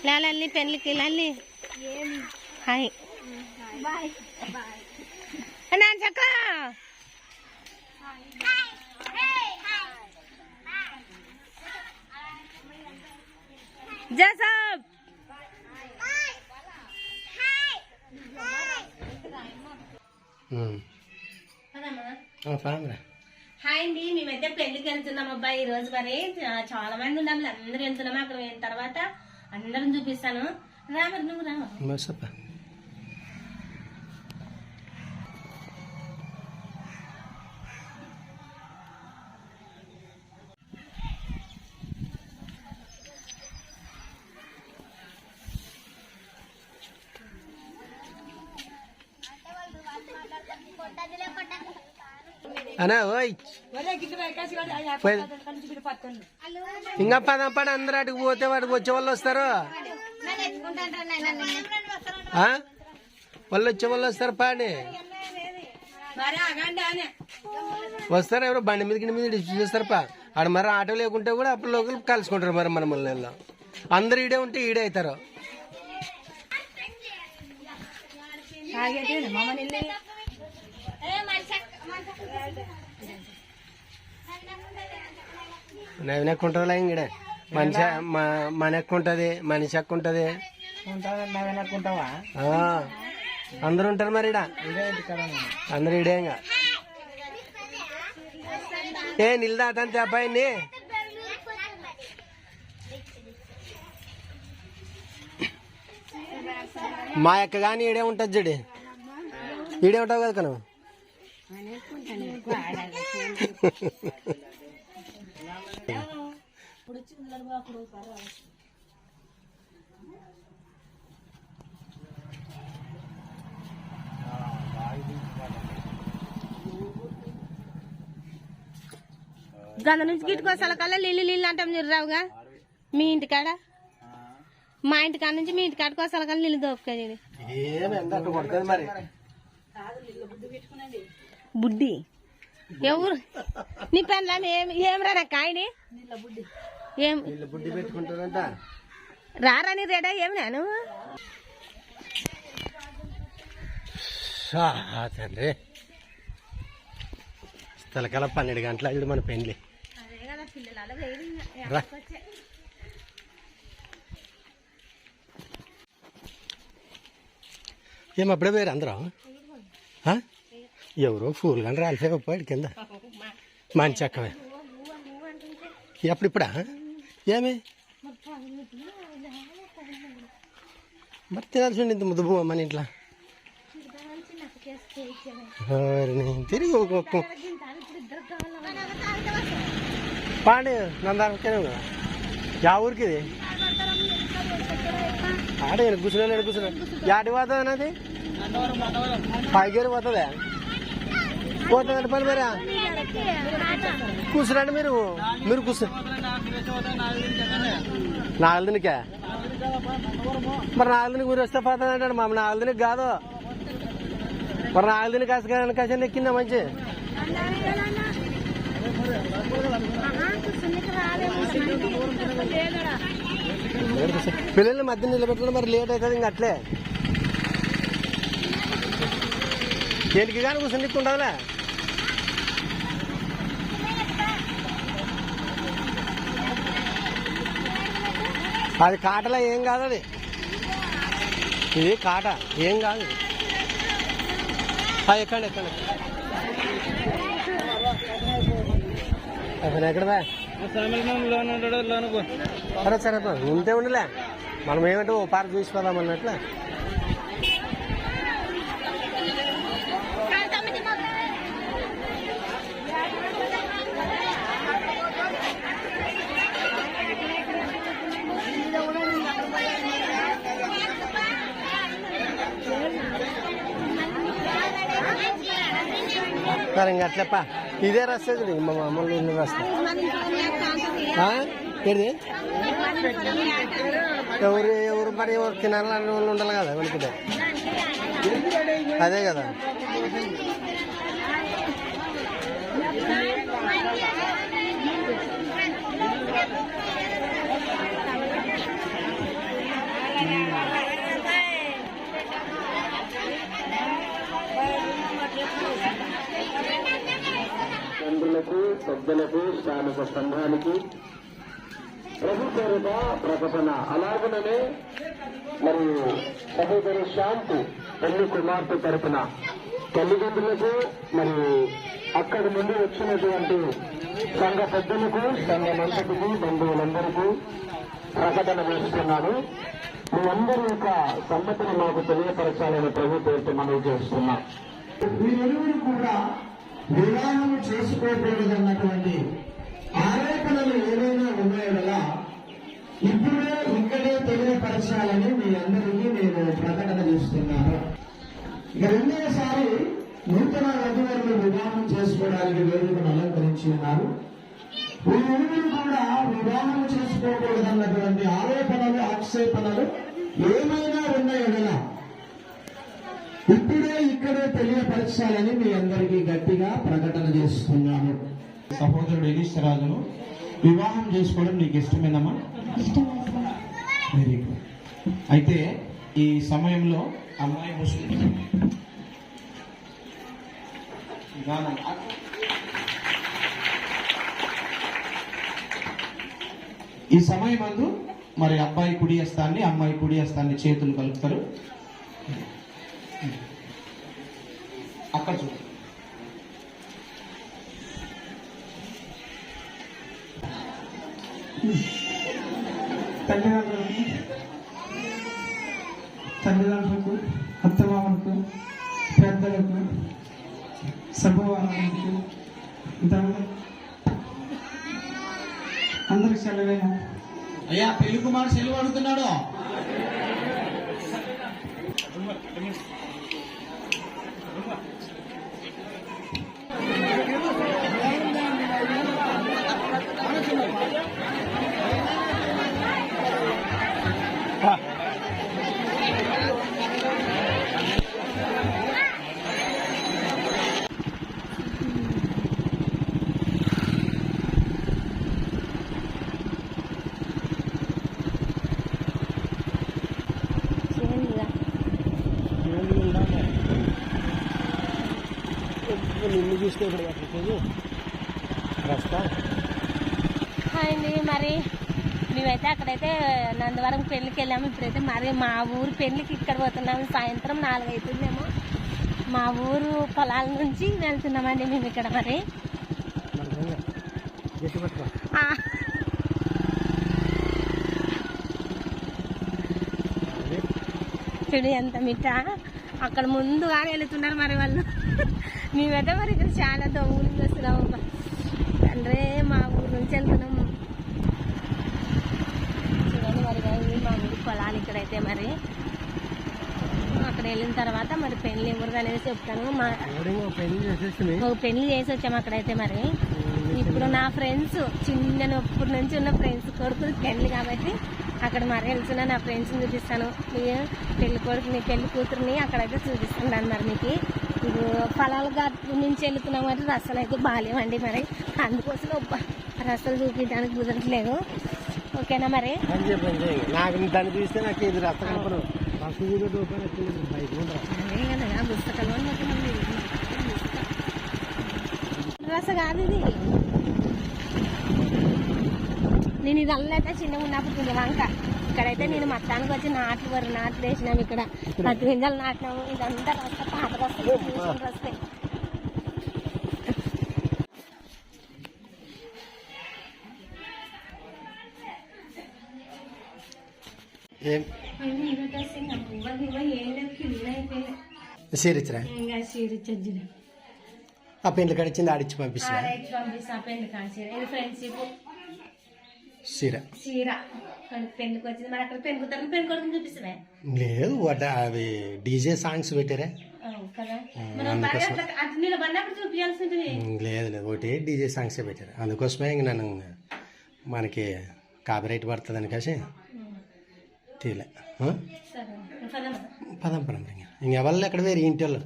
లాలల్లి పెళ్ళికి లాలి హాయ్ చక్క జసబ్ హాయ్ అండి. మేమైతే పెళ్లికి వెళ్తున్నాం అబ్బాయి ఈ రోజు. మరి చాలా మంది ఉన్నాము, అందరూ వెళ్తున్నాము. అక్కడ వెళ్ళిన తర్వాత అందరం చూపిస్తాను. రా మరి నువ్వు రా. అనా ఓయ్ ఇంకా పద అందరు అటుకు పోతే వాడికి వచ్చే వాళ్ళు వస్తారు. వాళ్ళు వచ్చే వాళ్ళు వస్తారు. పాడి వస్తారు. ఎవరో బండి మీద చూస్తారు. ఆడ మరి ఆటో లేకుంటే కూడా అప్పుడు లోకల్ కలుసుకుంటారు. మరి మన మళ్ళీ అందరు ఈడే ఉంటే ఈడే అవుతారు. నవ్వునెక్కు ఉంటుంది ఇంకడే. మనిషి మన ఎక్కువ ఉంటుంది, మనిషి ఎక్కువ ఉంటుంది. అందరు ఉంటారు మరి ఇడ. అందరు ఇడే ఇంకా నిల్దాటంతే అబ్బాయిని. మా అక్క కానీ ఈడే ఉంటుంది. చూడు ఈడే ఉంటావు కదా నువ్వు. గంధ నుంచి గిట్టుకోసాల కల్లా నీళ్ళు అంటాం రావుగా. మీ ఇంటికాడ మా ఇంటికాడ నుంచి మీ ఇంటికాడ కోసాల కల్లా నీళ్ళు దోపుకోండి. బుడ్డి ఎవరు నీ పెన్లా ఏం రా నాకు ఆయని ఏం రారా నీ రేడా ఏమి నేను తండ్రి. తలకాల 12 గంటల చూడు మన పెళ్లి. ఏం అప్పుడే పోయారు అందరూ? ఎవరో ఫూల్ కానీ రాలిపోయి కింద మంచి అక్కవే. ఎప్పుడిప్పుడా ఏమి మరి తినాల్సి ఉండి ఇంత ముద్దు పువ్వు మన ఇంట్లో. తిరిగి పాండి నందాకే యా ఊరికి ఇది ఆడ కూర్చున్నా యాడి పోతుంది అది పైకేరు పోతుందా? పోతుందంటే పని మరి కూర్చున్నాండి మీరు కూర్చో. 4 దినకా మరి 4 దినకి మీరు వస్తే పోతుంది అంటాడు. మా 4 దినకి కాదు మరి 4 దినకి కాసిన ఎక్కిందా మంచి. పిల్లల్ని మధ్య నిలబెట్టడం మరి లేట్ అవుతుంది. ఇంక అట్లే దేనికి కానీ కూర్చొని ఉంటుందిలే. అది కాటలా ఏం కాదు. అది ఇది కాట ఏం కాదు. ఎక్కండి అసలు ఎక్కడదా? సరే ఉంటే ఉండలే. మనం ఏమంటే ఓ పార్క్ చూసిపోదాం అన్నట్ల. సరే ఇంక అట్లప్ప ఇదే రస్తుంది. మా మామూలు ఇల్లు రస్తా ఏది ఎవరు మరి ఎవరు తినాలని వాళ్ళు ఉండాలి కదా వెనుకుంటే. అదే కదా తండ్రులకు పెద్దలకు స్థానిక సంఘానికి ప్రభు పేరుట ప్రకటన. అలాగనే మరియు సహోదరి శాంతి పెళ్లి కుమార్తె తరపున తల్లిదండ్రులకు మరియు అక్కడి నుండి వచ్చినటువంటి సంఘ పెద్దలకు సంఘమంతటికి బంధువులందరికీ ప్రకటన చేస్తున్నాను. మీ అందరి యొక్క సమ్మతిని మాకు తెలియపరచాలని ప్రభు పేరుతో మనవి చేస్తున్నాం. వీరెవరు కూడా వివాహం చేసుకోకూడదన్నటువంటి ఆరోపణలు ఏమైనా ఉన్నాయో కదా ఇప్పుడే ఇక్కడే తెలియపరచాలని మీ అందరికీ నేను ప్రకటన చేస్తున్నాను. ఇక రెండోసారి నూతన వధువులను వివాహం చేసుకోవడానికి వేదికను అలంకరించి ఉన్నారు. వీరెవరు కూడా వివాహం చేసుకోకూడదన్నటువంటి ఆరోపణలు ఆక్షేపణలు ఏమైనా ఉన్నాయో కదా ఇప్పుడే ఇక్కడే తెలియపరచాలని మీ అందరికీ గట్టిగా ప్రకటన చేస్తున్నాను. సహోదరుడు ఎలీశ్వరాజును వివాహం చేసుకోవడం నీకు ఇష్టమేనమ్మా? Very good. అయితే ఈ సమయంలో అమ్మాయి ముస్లిం ఈ సమయమందు మరి అబ్బాయి కుడి హస్తాన్ని అమ్మాయి కుడి హస్తాన్ని చేతులు కలుపుతారు. అక్కడ చూడు. తల్లిదండ్రులకు అత్తమామలకు పెద్దలకు సభవానికి అందరికి సెలవేనా? అయ్యా పెళ్లి కుమారుడు సెలవు అడుగుతున్నాడు. నిన్ను చూస్తే రస్తా హాయ్ అండి. మరి మేమైతే అక్కడైతే నందవరం పెళ్లికి వెళ్ళాము. ఇప్పుడైతే మరి మా ఊరు పెళ్లికి ఇక్కడ పోతున్నాము. సాయంత్రం 4 అవుతుందేమో. మా ఊరు పొలాల నుంచి వెళ్తున్నామండి మేము ఇక్కడ. మరి చూడు ఎంత మిట్ట అక్కడ ముందుగానే వెళుతున్నారు మరి వాళ్ళు. మేమైతే మరి ఇక్కడ చాలా దొంగలు వస్తున్నాము. తండ్రే మా ఊరు నుంచి వెళ్తున్నాము. చూడండి మరి మా ఊరు పొలాలు ఇక్కడైతే. మరి అక్కడ వెళ్ళిన తర్వాత మరి పెళ్లి ఎవరిది అనేది చెప్తాను. ఒక పెళ్లి చేసి వచ్చాము అక్కడైతే. మరి ఇప్పుడు నా ఫ్రెండ్స్ చిన్నప్పటి నుంచి ఉన్న ఫ్రెండ్స్ కొడుకుని పెళ్లి కాబట్టి అక్కడ మరి వెళ్తున్నా. నా ఫ్రెండ్స్ని చూపిస్తాను. పెళ్లి కొడుకుని పెళ్లి కూతురుని అక్కడైతే చూపిస్తున్నాను. మరి మీకు ఇప్పుడు పొలాల గట్టు నుంచి వెళ్తున్నాం మరి రసలు అయితే బాగాలేవండి. మరి అందుకోసం రసలు చూపించడానికి కుదరట్లేదు. ఓకేనా? మరి నాకు దాన్ని చూస్తే నాకు ఇది రస్త కనపడు. రస కాదు ఇది. నేను ఇది అల్లైతే చిన్నగా ఉన్నప్పుడు వంక. ఇక్కడైతే నేను మొత్తానికి వచ్చి నాట్లు వేసినాము. ఇక్కడ 10 గింజలు నాటినాము. ఇదంతా రస్త పాత రస్తాయి. ఏం సీరిచ్చరా? ఆ పెళ్లి కడిచింది ఆడిచ్చి పంపిస్తా. పెళ్లికి వచ్చింది మరి అక్కడ పెళ్లి కొడుకుని చూపిస్తావే? లేదు అవి డీజే సాంగ్స్ పెట్టారా? లేదు లేదు ఒకటి డీజే సాంగ్సే పెట్టారు. అందుకోసమే ఇంక నన్ను మనకి కాపీరైట్ పడుతుంది అని కాసి తీలే. పదం పదం ఇంకెవరు ఎక్కడ వేరు ఇంటి వాళ్ళు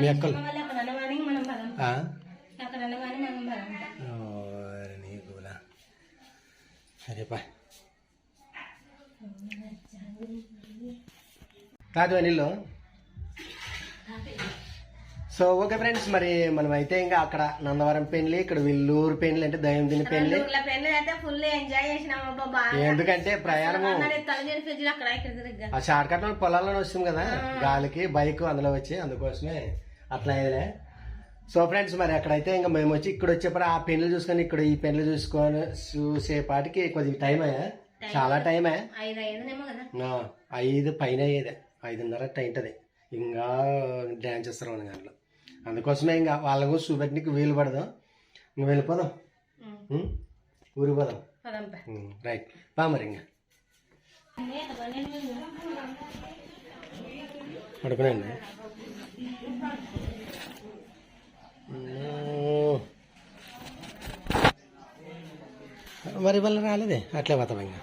మీ అక్కలు నీకులా సరేపా. కాదు అనిల్లో. సో ఓకే ఫ్రెండ్స్, మరి మనం అయితే ఇంకా అక్కడ నందవరం పెళ్లి, ఇక్కడ విల్లూరు పెళ్లి అంటే దయ్యం పెళ్లి. పెళ్లి అయితే ఫుల్ ఎంజాయ్ చేసినాము బాగా. ఎందుకంటే ప్రయాణము ఆ షార్ట్ కట్ పొలాల్లో వస్తుంది కదా గాలికి, బైక్ అందులో వచ్చి, అందుకోసమే అట్లా అయ్యేలే. సో ఫ్రెండ్స్, మరి అక్కడైతే ఇంకా మేము వచ్చి ఇక్కడ వచ్చేప్పుడు ఆ పెళ్లి చూసుకొని ఇక్కడ ఈ పెళ్లి చూసేపాటికి కొద్దిగా టైం అయ్యా, చాలా టైం 5 పైన అయ్యేది, 5:30 అయింటది. ఇంకా డ్యాన్స్ చేస్తారు మన దాంట్లో. అందుకోసమే ఇంకా వాళ్ళకు చూపెట్టడానికి వీలు పడదు. ఇంక వెళ్ళిపోదాం, ఊరికి పోదాం. రైట్ బా. మరి ఇంకా పడుకునండి. మరి వాళ్ళు రాలేదే, అట్లే పోతాం ఇంకా.